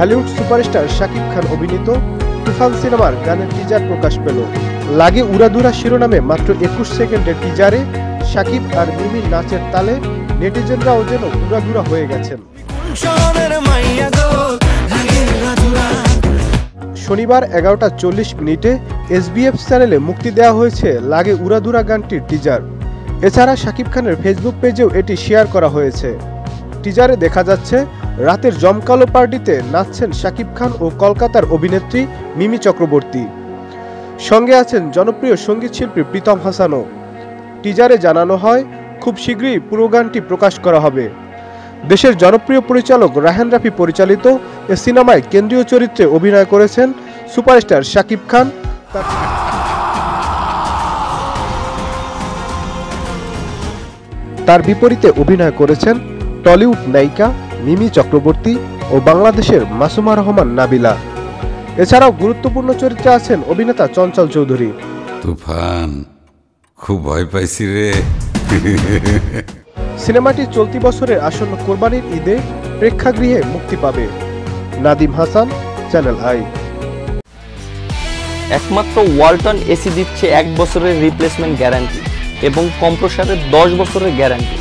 Dhallywood superstar Shakib Khan অভিনীত তুফান সিনেমার গানের টিজার প্রকাশ পেল। লাগে উড়াধুরা শিরোনামে মাত্র 21 সেকেন্ডের টিজারে শাকিব আর মিমির নাচের তালে নেটিজেনরাও যেন উড়াধুরা হয়ে গেছেন। শনিবার 11:40 SBF চ্যানেলে মুক্তি দেওয়া হয়েছে লাগে উড়াধুরা গানটির টিজার। এছাড়া শাকিব খানের ফেসবুক পেজেও এটি শেয়ার করা হয়েছে। টিজারে দেখা যাচ্ছে রাতের জমকালো পার্টিতে নাচছেন শাকিব খান ও কলকাতার অভিনেত্রী মিমি চক্রবর্তী। সঙ্গে আছেন জনপ্রিয় সঙ্গীত শিল্পী প্রীতম হাসানও। টিজারে জানানো হয় খুব শীঘ্রই পুরো গানটি প্রকাশ করা হবে। দেশের জনপ্রিয় পরিচালক রায়হান রাফি পরিচালিত এ সিনেমায় কেন্দ্রীয় চরিত্রে অভিনয় করেছেন সুপারস্টার শাকিব খান। তার বিপরীতে অভিনয় করেছেন টলিউড নায়িকা মিমি চক্রবর্তী ও বাংলাদেশের মাসুমা রহমান নাবিলা। এছাড়াও গুরুত্বপূর্ণ চরিত্রে আছেন অভিনেতা চঞ্চল চৌধুরী। তুফান, খুব ভয় পাইছি রে। সিনেমাটি চলতি বছরের আসন্ন কোরবানির ঈদে প্রেক্ষাগৃহে মুক্তি পাবে। Nadim Hasan, Channel I. একমাত্র ওয়ালটন এসি দিচ্ছে 1 বছরের রিপ্লেসমেন্ট গ্যারান্টি এবং কম্প্রেসারের 10 বছরের গ্যারান্টি।